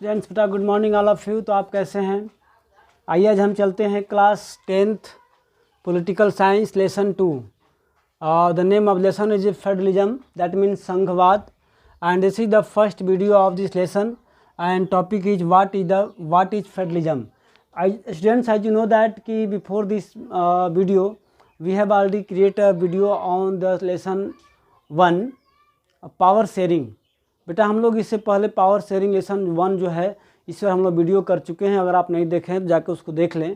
Students बेटा good morning all of you. तो आप कैसे हैं? आइए आज हम चलते हैं class 10th political science lesson 2। The name of lesson is federalism, that means संघवाद, and this is the first video of this lesson and topic is what is federalism. Students, as you know that कि before this video we have already created a video on the lesson 1 power sharing. बेटा हम लोग इससे पहले power sharing lesson 1 जो है इस पर हम लोग वीडियो कर चुके हैं। अगर आप नहीं देखें तो जाकर उसको देख लें।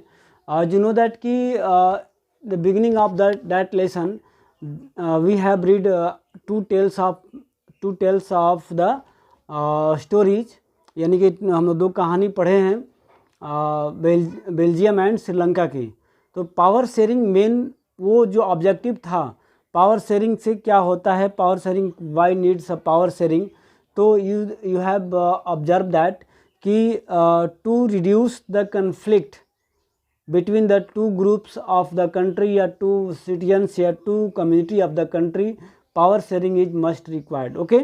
यू नो दैट कि the beginning of that lesson we have read two tales of the stories, यानी कि हम लोग दो कहानी पढ़े हैं बेल्जियम एंड श्रीलंका की। तो पावर शेयरिंग मेन वो जो ऑब्जेक्टिव था, पावर शेयरिंग से क्या होता है, power sharing why needs a power sharing. तो यू हैव ऑब्जर्व दैट कि to reduce the conflict between the two groups of the country या टू सिटीजन्स या to community of the country, power sharing is must required. Okay,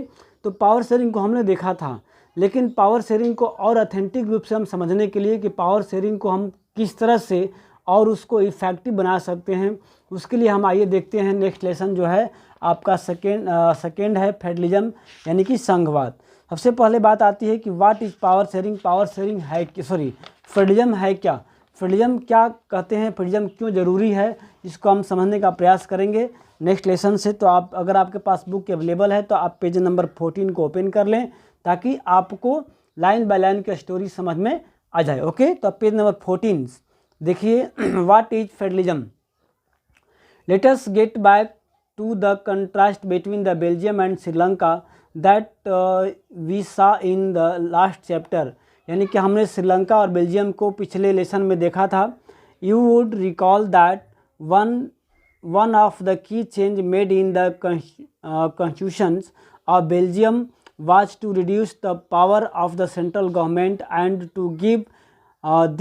तो power sharing को हमने देखा था, लेकिन पावर शेयरिंग को और ऑथेंटिक रूप से हम समझने के लिए कि पावर शेयरिंग को हम किस तरह से और उसको इफ़ेक्टिव बना सकते हैं, उसके लिए हम आइए देखते हैं। नेक्स्ट लेसन जो है आपका सेकेंड है फेडरलिज्म, यानी कि संघवाद। सबसे पहले बात आती है कि what is power sharing. Power sharing है कि फेडरलिज्म है क्या, फेडरलिज्म क्या कहते हैं, फेडरलिज्म क्यों ज़रूरी है, इसको हम समझने का प्रयास करेंगे नेक्स्ट लेसन से। तो आप अगर आपके पास बुक अवेलेबल है तो आप पेज नंबर 14 को ओपन कर लें ताकि आपको लाइन बाय लाइन की स्टोरी समझ में आ जाए। ओके, तो पेज नंबर 14 देखिए। What is federalism. Let us get back to the contrast between the Belgium and Sri Lanka that we saw in the last chapter, यानी कि हमने श्रीलंका और बेल्जियम को पिछले लेसन में देखा था। You would recall that one of the की change made in the constitutions of Belgium was to reduce the power of the central government and to give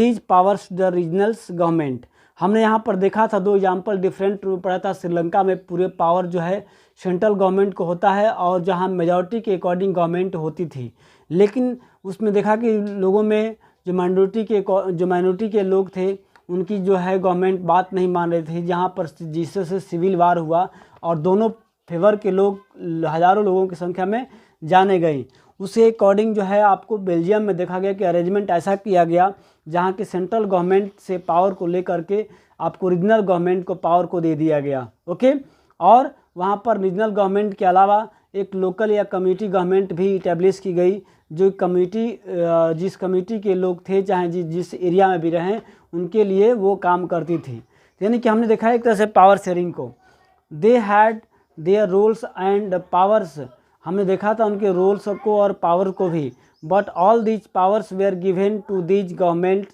these powers to the regional government। हमने यहाँ पर देखा था दो example different पढ़ा था। श्रीलंका में पूरे पावर जो है सेंट्रल गवर्नमेंट को होता है और जहाँ मेजॉरिटी के अकॉर्डिंग गवर्नमेंट होती थी, लेकिन उसमें देखा कि लोगों में जो माइनॉरिटी के लोग थे उनकी जो है गवर्नमेंट बात नहीं मान रही थी, जहाँ पर जिससे सिविल वार हुआ और दोनों फेवर के लोग हज़ारों लोगों की संख्या में जाने गई। उसे अकॉर्डिंग जो है आपको बेल्जियम में देखा गया कि अरेंजमेंट ऐसा किया गया जहाँ की सेंट्रल गवर्नमेंट से पावर को लेकर के आपको रीजनल गवर्नमेंट को पावर को दे दिया गया। ओके, और वहाँ पर रीजनल गवर्नमेंट के अलावा एक लोकल या कम्युनिटी गवर्नमेंट भी इटेब्लिश की गई, जो जिस कम्युनिटी के लोग थे चाहे जिस एरिया में भी रहें उनके लिए वो काम करती थी। यानी कि हमने देखा एक तरह से पावर शेयरिंग को, they had their roles and powers, हमने देखा था उनके रोल्स को और पावर को भी। But all these powers were given to these government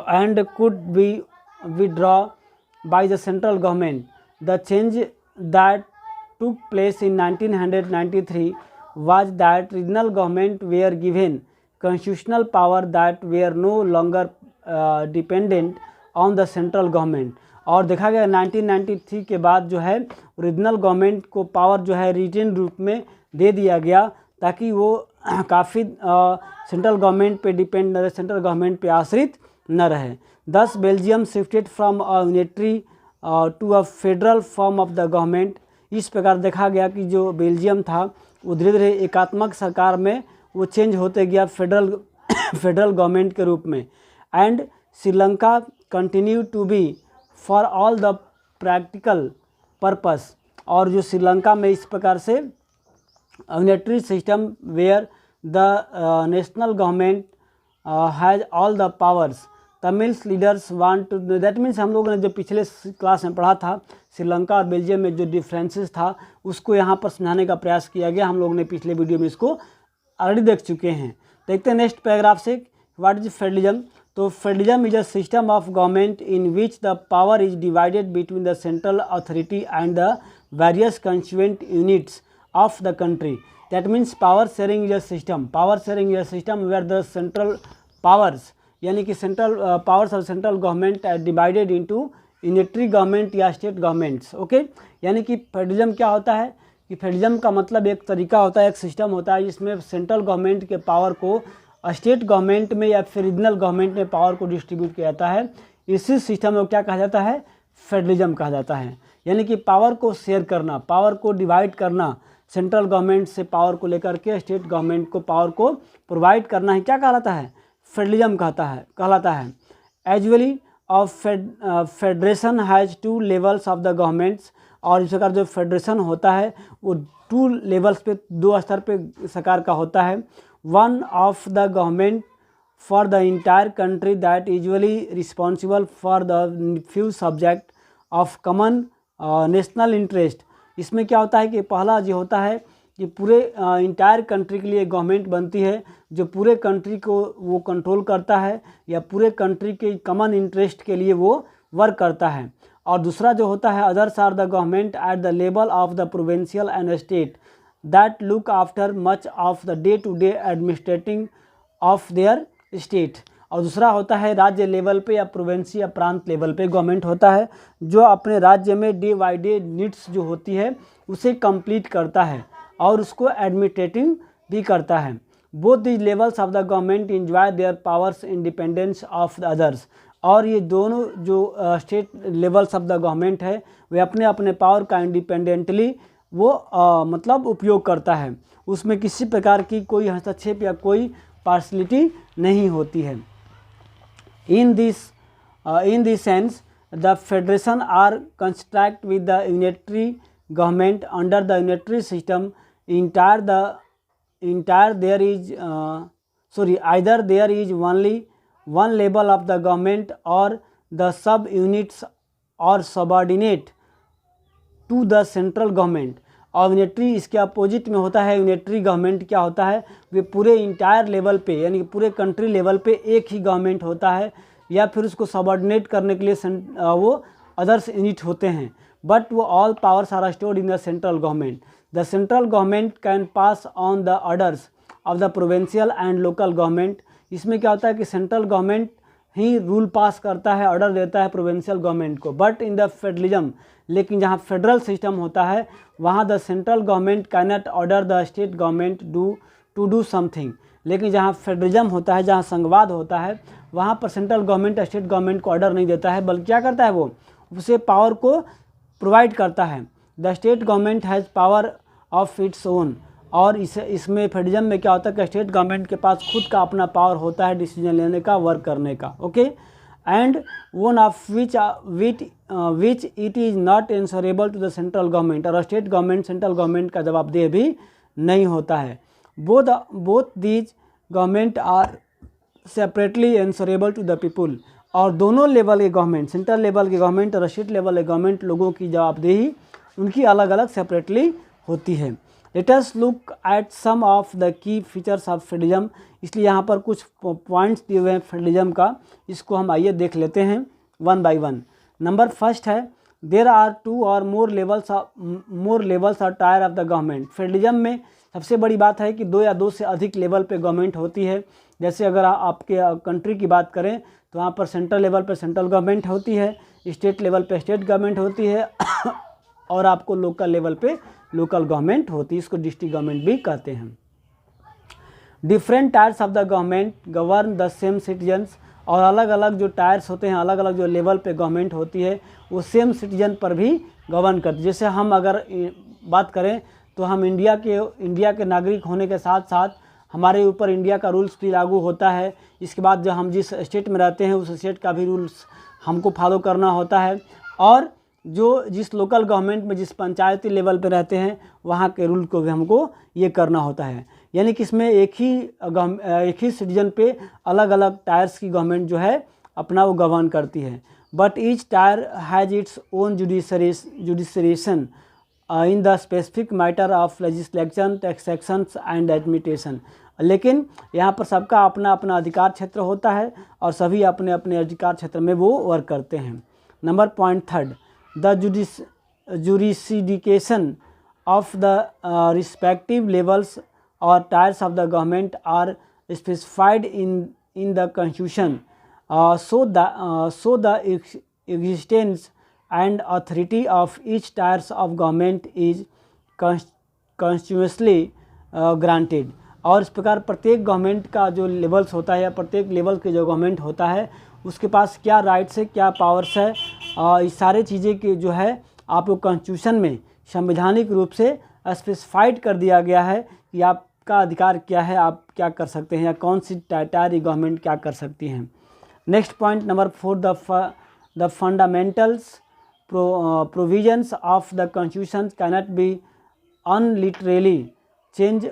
and could be withdraw by the central government. The change that took place in 1993 was that regional government were given constitutional power that were no longer dependent on the central government। और देखा गया 1993 के बाद जो है regional government को power जो है रिटेन रूप में दे दिया गया ताकि वो काफ़ी सेंट्रल गवर्नमेंट पे डिपेंड न रहे, सेंट्रल गवर्नमेंट पे आश्रित न रहे। Thus Belgium shifted from a unitary to a federal form of the government. इस प्रकार देखा गया कि जो बेल्जियम था वो धीरे धीरे एकात्मक सरकार में वो चेंज होते गया फेडरल गवर्नमेंट के रूप में। And Sri Lanka continue to be for all the practical purpose, और जो श्रीलंका में इस प्रकार से unitary system where the national government has all the powers. Tamils leaders want to, that means हम लोगों ने जो पिछले क्लास में पढ़ा था श्रीलंका और बेल्जियम में जो डिफरेंसेस था उसको यहाँ पर समझाने का प्रयास किया गया। हम लोगों ने पिछले वीडियो में इसको ऑलरेडी देख चुके हैं। देखते हैं नेक्स्ट पैराग्राफ से, व्हाट इज फेडरलिज्म। तो federalism is a system of government in which the power is divided between the central authority and the various constituent units of the country. That means power sharing is a system, power sharing is a system where the central powers, यानी कि central powers of central government are divided into unitary government या state governments. Okay, यानी कि federalism क्या होता है कि federalism का मतलब एक तरीका होता है, एक सिस्टम होता है जिसमें सेंट्रल गवर्नमेंट के पावर को स्टेट गवर्नमेंट में या फिर रीजनल गवर्नमेंट में पावर को डिस्ट्रीब्यूट किया जाता है, इसी सिस्टम में क्या कहा जाता है, फेडरलिज्म कहा जाता है। यानी कि पावर को शेयर करना, पावर को डिवाइड करना, सेंट्रल गवर्नमेंट से पावर को लेकर के स्टेट गवर्नमेंट को पावर को प्रोवाइड करना ही क्या कहलाता है, फेडरलिज्म कहलाता है। Usually of federation has 2 levels of the governments, और इस प्रकार जो फेडरेशन होता है वो 2 लेवल्स पे, 2 स्तर पे सरकार का होता है। One of the government for the entire country that usually responsible for the few subject of common national interest. इसमें क्या होता है कि पहला जो होता है कि पूरे इंटायर कंट्री के लिए गवर्नमेंट बनती है जो पूरे कंट्री को वो कंट्रोल करता है या पूरे कंट्री के कॉमन इंटरेस्ट के लिए वो वर्क करता है। और दूसरा जो होता है, others are the government at the level of the provincial and state that look after much of the day to day administrating of their state. और दूसरा होता है राज्य लेवल पे या प्रोविंस या प्रांत लेवल पे गवर्नमेंट होता है जो अपने राज्य में डे बाई डे नीड्स जो होती है उसे कंप्लीट करता है और उसको एडमिनिस्ट्रेटिंग भी करता है। Both the levels of the government enjoy there powers independence of the others. और ये दोनों जो state levels of the government है वे अपने अपने पावर का इंडिपेंडेंटली वो मतलब उपयोग करता है, उसमें किसी प्रकार की कोई हस्तक्षेप या कोई पार्शलिटी नहीं होती है। In this sense, the federation are construct with the unitary government. Under the unitary system, either there is only one level of the government or the sub units are subordinate to the central government. और unitary इसके opposite में होता है। Unitary government क्या होता है, वे पूरे entire level पे यानी कि पूरे कंट्री लेवल पे एक ही गवर्नमेंट होता है या फिर उसको सबऑर्डिनेट करने के लिए वो अदर्स यूनिट होते हैं। बट वो all powers are stored in the central government. The central government can pass on the orders of the provincial and local government. इसमें क्या होता है कि सेंट्रल गवर्नमेंट ही रूल पास करता है, ऑर्डर देता है प्रोविंशियल गवर्नमेंट को। बट इन द फेडरलिज्म, लेकिन जहाँ फेडरल सिस्टम होता है वहाँ the central government can not order the state government to do something. लेकिन जहाँ फेडरलिज्म होता है, जहाँ संघवाद होता है, वहाँ पर सेंट्रल गवर्नमेंट स्टेट गवर्नमेंट को ऑर्डर नहीं देता है, बल्कि क्या करता है, वो उसे पावर को प्रोवाइड करता है। The state government has power of its own. और इसमें फेडरलिज्म में क्या होता है कि स्टेट गवर्नमेंट के पास खुद का अपना पावर होता है डिसीजन लेने का, वर्क करने का। Okay, and one of which it is not answerable to the central government. और स्टेट गवर्नमेंट सेंट्रल गवर्नमेंट का जवाबदेह भी नहीं होता है। Both these government are separately answerable to the people. और दोनों लेवल के गवर्नमेंट, सेंट्रल लेवल के गवर्नमेंट और स्टेट लेवल के गवर्नमेंट, लोगों की जवाबदेही उनकी अलग अलग सेपरेटली होती है। Let us look at some of the key features of federalism. इसलिए यहाँ पर कुछ पॉइंट्स दिए हुए हैं फेडरलिज्म का, इसको हम आइए देख लेते हैं one by one. Number first है, देर आर 2 और मोर लेवल्स और tyre of the government. Federalism में सबसे बड़ी बात है कि 2 या 2 से अधिक लेवल पे गवर्नमेंट होती है। जैसे अगर आपके कंट्री की बात करें तो वहाँ पर सेंट्रल लेवल पे सेंट्रल गवर्नमेंट होती है, स्टेट लेवल पे स्टेट गवर्नमेंट होती है और आपको लोकल लेवल पे लोकल गवर्नमेंट होती है, इसको डिस्ट्रिक्ट गवर्नमेंट भी कहते हैं। Different tyres of the government govern the same citizens. और अलग अलग जो टायर्स होते हैं, अलग अलग जो लेवल पे गवर्नमेंट होती है, वो सेम सिटीजन पर भी गवर्न करती है। जैसे हम अगर बात करें तो हम इंडिया के नागरिक होने के साथ साथ हमारे ऊपर इंडिया का रूल्स भी लागू होता है। इसके बाद जब हम जिस स्टेट में रहते हैं उस स्टेट का भी रूल्स हमको फॉलो करना होता है। और जिस लोकल गवर्नमेंट में जिस पंचायती लेवल पे रहते हैं वहाँ के रूल को भी हमको ये करना होता है। यानी कि इसमें एक ही सिटीजन पे अलग अलग टायर्स की गवर्नमेंट जो है अपना वो गवर्न करती है। But each tier has its own jurisdiction in the specific matter of legislation, taxations and administration. लेकिन यहाँ पर सबका अपना अपना अधिकार क्षेत्र होता है और सभी अपने अपने अधिकार क्षेत्र में वो वर्क करते हैं। Number point third, the jurisdiction of the respective levels or tiers of the government are specified in the constitution. So the existence and authority of each tiers of government is constitutionally granted. और इस प्रकार प्रत्येक government का जो levels होता है या प्रत्येक लेवल के जो गवर्नमेंट होता है उसके पास क्या राइट्स है, क्या पावर्स है, इस सारे चीज़ें की जो है आपको कॉन्स्टिट्यूशन में संवैधानिक रूप से स्पेसिफाइड कर दिया गया है कि आपका अधिकार क्या है, आप क्या कर सकते हैं या कौन सी टायरी गवर्नमेंट क्या कर सकती हैं। Next point number 4, the fundamentals provisions of the constitution cannot be unilaterally changed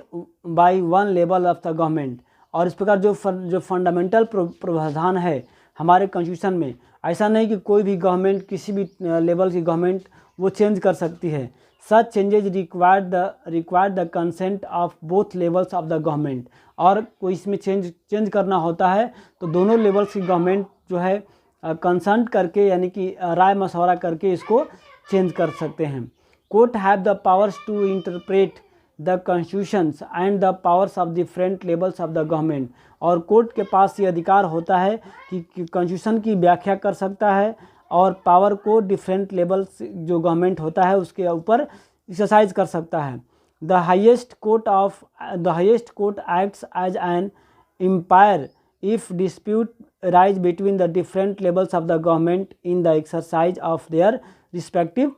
by one level of the government। और इस प्रकार जो फंडामेंटल प्रावधान है हमारे कॉन्स्टिट्यूशन में, ऐसा नहीं कि कोई भी गवर्नमेंट किसी भी लेवल की गवर्नमेंट वो चेंज कर सकती है। Such changes required the consent of both levels of the government. और कोई इसमें चेंज करना होता है तो दोनों लेवल्स की गवर्नमेंट जो है कंसल्ट करके यानी कि राय मशवरा करके इसको चेंज कर सकते हैं। Court have the powers to interpret the constitutions and the powers of different levels of the government. और कोर्ट के पास ये अधिकार होता है कि कॉन्स्टिट्यूशन की व्याख्या कर सकता है और पावर को डिफरेंट लेवल्स जो गवर्नमेंट होता है उसके ऊपर एक्सरसाइज कर सकता है। The highest court acts as an umpire if dispute arise between the different levels of the government in the exercise of their respective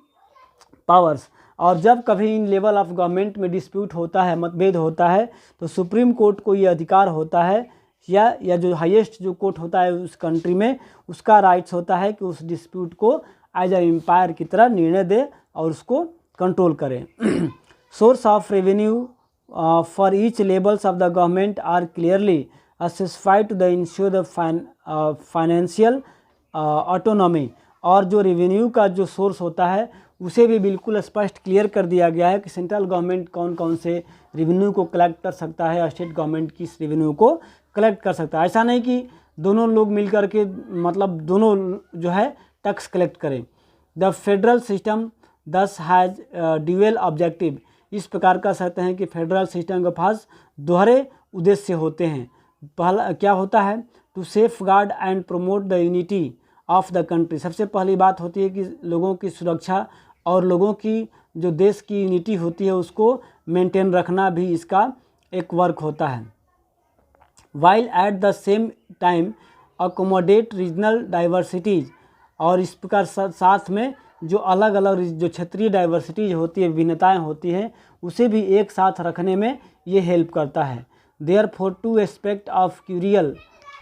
powers। और जब कभी इन लेवल ऑफ गवर्नमेंट में डिस्प्यूट होता है, मतभेद होता है, तो सुप्रीम कोर्ट को ये अधिकार होता है या जो हाईएस्ट जो कोर्ट होता है उस कंट्री में उसका राइट्स होता है कि उस डिस्प्यूट को एज ए एम्पायर की तरह निर्णय दे और उसको कंट्रोल करे। Source of revenue for each levels of the government are clearly specified to the ensure the financial autonomy. और जो रेवेन्यू का जो सोर्स होता है उसे भी बिल्कुल स्पष्ट क्लियर कर दिया गया है कि सेंट्रल गवर्नमेंट कौन कौन से रेवेन्यू को कलेक्ट कर सकता है, स्टेट गवर्नमेंट किस रेवेन्यू को कलेक्ट कर सकता है। ऐसा नहीं कि दोनों लोग मिलकर के मतलब दोनों जो है टैक्स कलेक्ट करें। द फेडरल सिस्टम दस हैज़ ड्यूअल ऑब्जेक्टिव। इस प्रकार का सकते हैं कि फेडरल सिस्टम के पास दोहरे उद्देश्य होते हैं। पहला क्या होता है, to safeguard and promote the unity of the country. सबसे पहली बात होती है कि लोगों की सुरक्षा और लोगों की जो देश की यूनिटी होती है उसको मेंटेन रखना भी इसका एक वर्क होता है। While at the same time accommodate regional diversities. और इस प्रकार साथ में जो अलग अलग जो क्षेत्रीय डाइवर्सिटीज़ होती है, भिन्नताएँ होती हैं, उसे भी एक साथ रखने में ये हेल्प करता है। Therefore, two aspects of crucial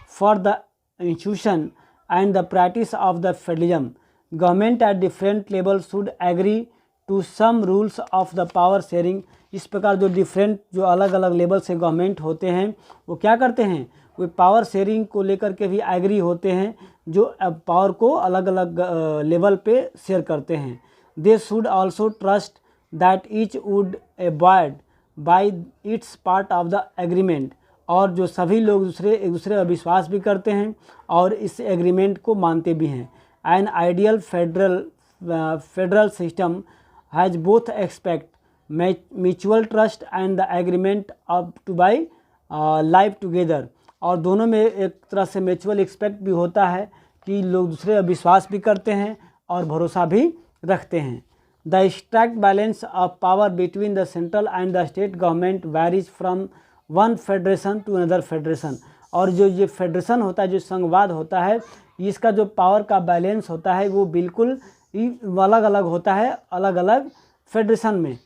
for the institution and the practice of the federalism. Government at different levels should agree to some rules of the power sharing। इस प्रकार जो डिफरेंट जो अलग अलग लेवल से गवर्नमेंट होते हैं वो क्या करते हैं, वो पावर शेयरिंग को लेकर के भी एग्री होते हैं, जो पावर को अलग अलग लेवल पे शेयर करते हैं। They should also trust that each would avoid by it's part of the agreement. और जो सभी लोग एक दूसरे का विश्वास भी करते हैं और इस एग्रीमेंट को मानते भी हैं। An ideal federal system has both expect mutual trust and the agreement up two by life together. और दोनों में एक तरह से म्यूचुअल एक्सपेक्ट भी होता है कि लोग दूसरे का विश्वास भी करते हैं और भरोसा भी रखते हैं। The strict balance of power between the central and the state government varies from one federation to another federation। और जो ये फेडरेशन होता है, जो संघवाद होता है, इसका जो पावर का बैलेंस होता है वो बिल्कुल अलग अलग होता है अलग अलग फेडरेशन में।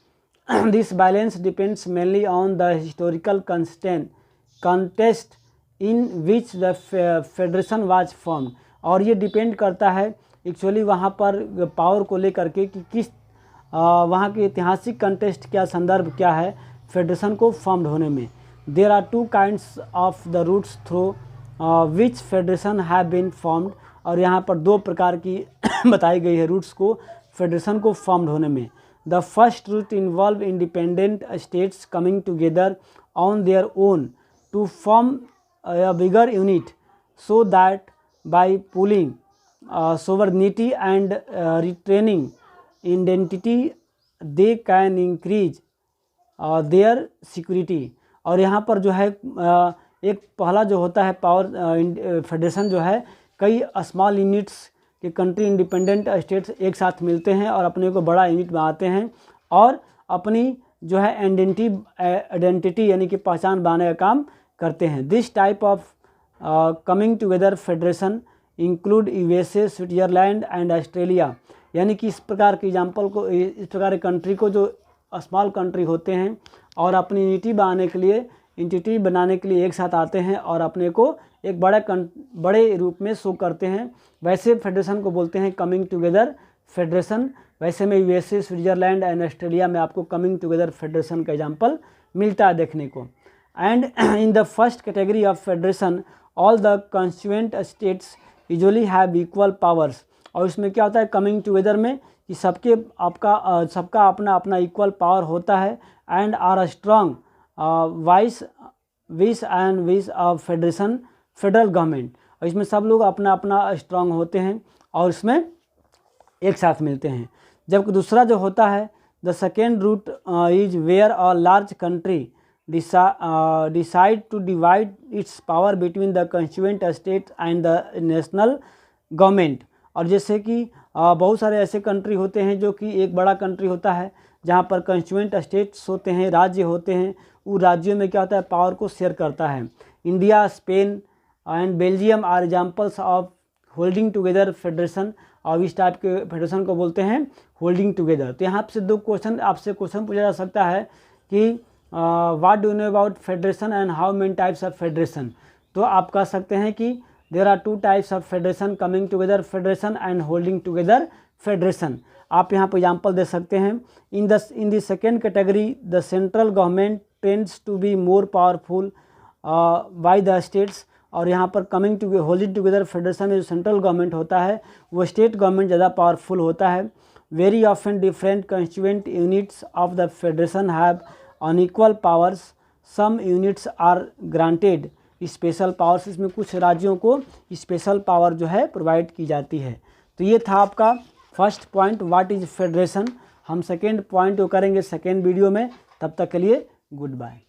This balance depends mainly on the historical contest in which the federation was form. और ये डिपेंड करता है एक्चुअली वहाँ पर पावर को लेकर के कि किस वहाँ के ऐतिहासिक कंटेस्ट क्या, संदर्भ क्या है फेडरेशन को फॉर्म्ड होने में। There are two kinds of the routes through which federation have been formed. और यहाँ पर दो प्रकार की बताई गई है रूट्स को फेडरेशन को फॉर्म्ड होने में। The first route involve independent states coming together on their own to form a bigger unit so that by pooling sovereignty and retaining identity they can increase their security। और यहाँ पर जो है एक पहला जो होता है पावर फेडरेशन जो है कई स्मॉल यूनिट्स के कंट्री इंडिपेंडेंट स्टेट्स एक साथ मिलते हैं और अपने को बड़ा यूनिट बनाते हैं और अपनी जो है आइडेंटिटी यानी कि पहचान बनाने का काम करते हैं। This type of coming together federation include USA, Switzerland and Australia. यानी कि इस प्रकार के एग्जाम्पल को, इस प्रकार के कंट्री को जो स्मॉल कंट्री होते हैं और अपनी इंटिटी बनाने के लिए एक साथ आते हैं और अपने को एक बड़े रूप में शो करते हैं, वैसे फेडरेशन को बोलते हैं कमिंग टुगेदर फेडरेशन। वैसे में यूएसए, स्विट्जरलैंड एंड ऑस्ट्रेलिया में आपको कमिंग टुगेदर फेडरेशन का एग्जाम्पल मिलता है देखने को। And in the first category of federation all the constituent states usually have equal powers. और इसमें क्या होता है कमिंग टुगेदर में कि सबका अपना अपना इक्वल पावर होता है। And are strong wish of federation federal government. और इसमें सब लोग अपना अपना स्ट्रॉन्ग होते हैं और इसमें एक साथ मिलते हैं। जबकि दूसरा जो होता है the second route is where a large country decide to divide its power between the constituent state and the national government. और जैसे कि बहुत सारे ऐसे कंट्री होते हैं जो कि एक बड़ा कंट्री होता है जहाँ पर कंस्टिट्यूएंट स्टेट्स होते हैं, राज्य होते हैं, उन राज्यों में क्या होता है पावर को शेयर करता है। India, Spain and Belgium are examples of holding together federation. और इस टाइप के फेडरेशन को बोलते हैं होल्डिंग टुगेदर। तो यहाँ से आपसे क्वेश्चन पूछा जा सकता है कि what do you know about federation and how many types of federation. तो आप कह सकते हैं कि there are 2 types of federation, coming together federation and holding together federation. आप यहाँ पर एग्जाम्पल दे सकते हैं। In the second category the central government tends to be more powerful by the states. और यहाँ पर coming to holding together federation में जो सेंट्रल गवर्नमेंट होता है वो स्टेट गवर्नमेंट ज़्यादा पावरफुल होता है। Very often different constituent units of the federation have unequal powers, some units are granted special powers. इसमें कुछ राज्यों को स्पेशल पावर जो है प्रोवाइड की जाती है। तो ये था आपका first point, what is federation. हम सेकेंड पॉइंट को करेंगे सेकेंड वीडियो में। तब तक के लिए गुड बाय।